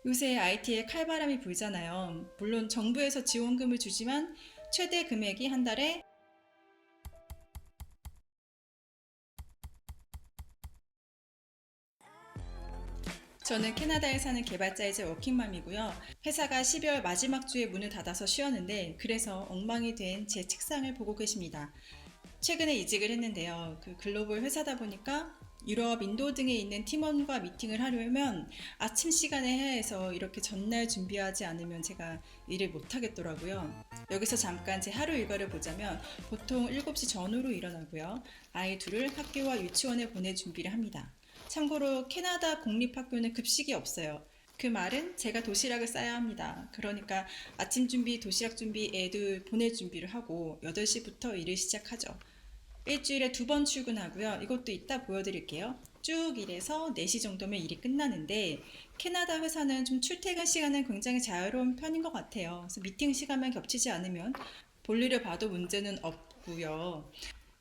요새 IT에 칼바람이 불잖아요. 물론 정부에서 지원금을 주지만 최대 금액이 한 달에 저는 캐나다에 사는 개발자이자 워킹맘이고요. 회사가 12월 마지막 주에 문을 닫아서 쉬었는데 그래서 엉망이 된 제 책상을 보고 계십니다. 최근에 이직을 했는데요. 글로벌 회사다 보니까 유럽, 인도 등에 있는 팀원과 미팅을 하려면 아침 시간에 해야 해서 이렇게 전날 준비하지 않으면 제가 일을 못 하겠더라고요. 여기서 잠깐 제 하루 일과를 보자면 보통 7시 전후로 일어나고요. 아이 둘을 학교와 유치원에 보낼 준비를 합니다. 참고로 캐나다 공립학교는 급식이 없어요. 그 말은 제가 도시락을 싸야 합니다. 그러니까 아침 준비, 도시락 준비, 애들 보낼 준비를 하고 8시부터 일을 시작하죠. 일주일에 2번 출근하고요. 이것도 이따 보여드릴게요. 쭉 일해서 4시 정도면 일이 끝나는데 캐나다 회사는 좀 출퇴근 시간은 굉장히 자유로운 편인 것 같아요. 그래서 미팅 시간만 겹치지 않으면 볼일을 봐도 문제는 없고요.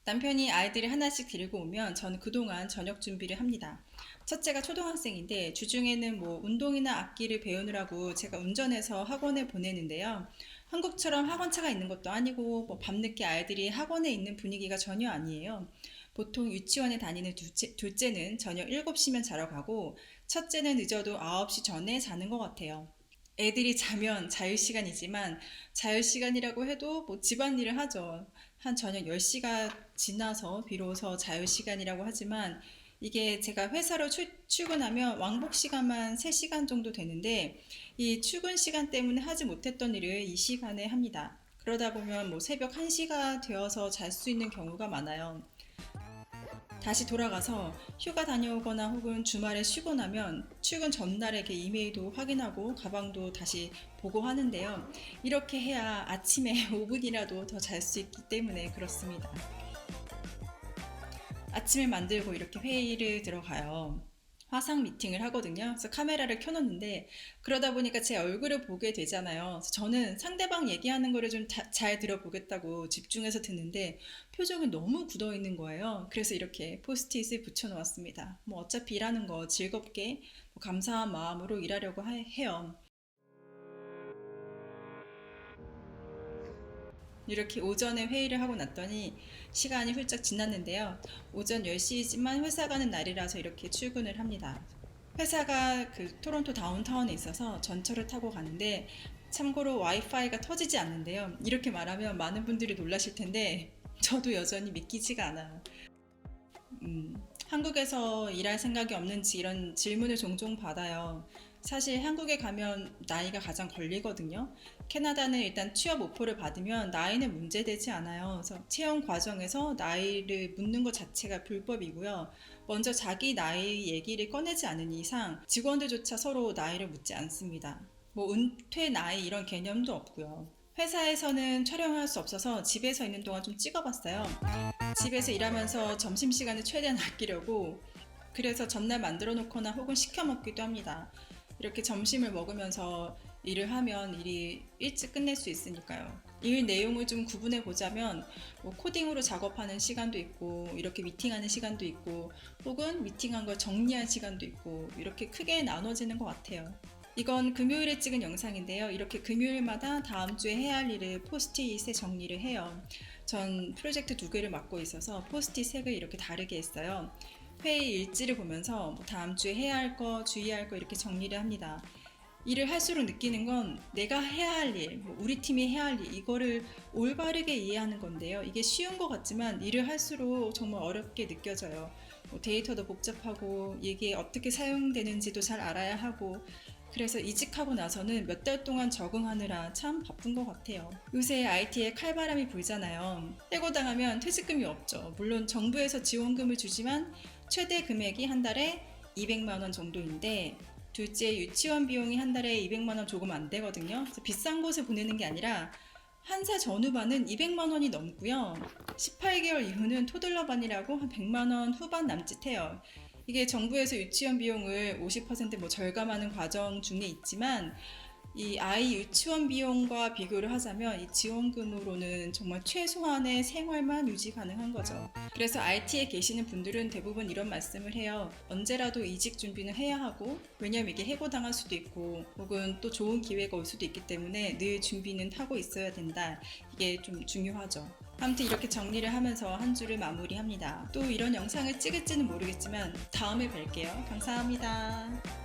남편이 아이들이 하나씩 데리고 오면 저는 그동안 저녁 준비를 합니다. 첫째가 초등학생인데 주중에는 뭐 운동이나 악기를 배우느라고 제가 운전해서 학원에 보내는데요. 한국처럼 학원차가 있는 것도 아니고 뭐 밤늦게 아이들이 학원에 있는 분위기가 전혀 아니에요. 보통 유치원에 다니는 둘째는 저녁 7시면 자러 가고 첫째는 늦어도 9시 전에 자는 것 같아요. 애들이 자면 자유시간이지만 자유시간이라고 해도 뭐 집안일을 하죠. 한 저녁 10시가 지나서 비로소 자유시간이라고 하지만 이게 제가 회사로 출근하면 왕복 시간만 3시간 정도 되는데 이 출근 시간 때문에 하지 못했던 일을 이 시간에 합니다. 그러다 보면 뭐 새벽 1시가 되어서 잘 수 있는 경우가 많아요. 다시 돌아가서 휴가 다녀오거나 혹은 주말에 쉬고 나면 출근 전날에 이메일도 확인하고 가방도 다시 보고 하는데요. 이렇게 해야 아침에 5분이라도 더 잘 수 있기 때문에 그렇습니다. 아침을 만들고 이렇게 회의를 들어가요. 화상 미팅을 하거든요. 그래서 카메라를 켜놓는데 그러다 보니까 제 얼굴을 보게 되잖아요. 그래서 저는 상대방 얘기하는 거를 좀 잘 들어보겠다고 집중해서 듣는데 표정이 너무 굳어 있는 거예요. 그래서 이렇게 포스트잇을 붙여놓았습니다. 뭐 어차피 일하는 거 즐겁게 뭐 감사한 마음으로 일하려고 해요. 이렇게 오전에 회의를 하고 났더니 시간이 훌쩍 지났는데요. 오전 10시지만 회사 가는 날이라서 이렇게 출근을 합니다. 회사가 토론토 다운타운에 있어서 전철을 타고 가는데 참고로 와이파이가 터지지 않는데요. 이렇게 말하면 많은 분들이 놀라실 텐데 저도 여전히 믿기지가 않아요. 한국에서 일할 생각이 없는지 이런 질문을 종종 받아요. 사실 한국에 가면 나이가 가장 걸리거든요. 캐나다는 일단 취업 오퍼를 받으면 나이는 문제되지 않아요. 그래서 채용 과정에서 나이를 묻는 것 자체가 불법이고요. 먼저 자기 나이 얘기를 꺼내지 않은 이상 직원들조차 서로 나이를 묻지 않습니다. 뭐 은퇴 나이 이런 개념도 없고요. 회사에서는 촬영할 수 없어서 집에서 있는 동안 좀 찍어봤어요. 집에서 일하면서 점심시간을 최대한 아끼려고 그래서 전날 만들어 놓거나 혹은 시켜 먹기도 합니다. 이렇게 점심을 먹으면서 일을 하면 일이 일찍 끝낼 수 있으니까요. 일 내용을 좀 구분해 보자면 뭐 코딩으로 작업하는 시간도 있고 이렇게 미팅하는 시간도 있고 혹은 미팅한 걸 정리할 시간도 있고 이렇게 크게 나눠지는 것 같아요. 이건 금요일에 찍은 영상인데요. 이렇게 금요일마다 다음 주에 해야 할 일을 포스트잇에 정리를 해요. 전 프로젝트 2개를 맡고 있어서 포스트잇 색을 이렇게 다르게 했어요. 회의 일지를 보면서 뭐 다음 주에 해야 할 거, 주의할 거 이렇게 정리를 합니다. 일을 할수록 느끼는 건 내가 해야 할 일, 뭐 우리 팀이 해야 할 일, 이거를 올바르게 이해하는 건데요. 이게 쉬운 것 같지만 일을 할수록 정말 어렵게 느껴져요. 뭐 데이터도 복잡하고 이게 어떻게 사용되는지도 잘 알아야 하고 그래서 이직하고 나서는 몇 달 동안 적응하느라 참 바쁜 것 같아요. 요새 IT에 칼바람이 불잖아요. 해고당하면 퇴직금이 없죠. 물론 정부에서 지원금을 주지만 최대 금액이 한 달에 200만 원 정도인데 둘째 유치원 비용이 한 달에 200만 원 조금 안 되거든요. 그래서 비싼 곳에 보내는 게 아니라 한 살 전후반은 200만 원이 넘고요. 18개월 이후는 토들러반이라고 한 100만 원 후반 남짓해요. 이게 정부에서 유치원 비용을 50%뭐 절감하는 과정 중에 있지만 이 아이 유치원 비용과 비교를 하자면 이 지원금으로는 정말 최소한의 생활만 유지 가능한 거죠. 그래서 IT에 계시는 분들은 대부분 이런 말씀을 해요. 언제라도 이직 준비는 해야 하고, 왜냐면 이게 해고당할 수도 있고 혹은 또 좋은 기회가 올 수도 있기 때문에 늘 준비는 하고 있어야 된다. 이게 좀 중요하죠. 아무튼 이렇게 정리를 하면서 한 주를 마무리합니다. 또 이런 영상을 찍을지는 모르겠지만 다음에 뵐게요. 감사합니다.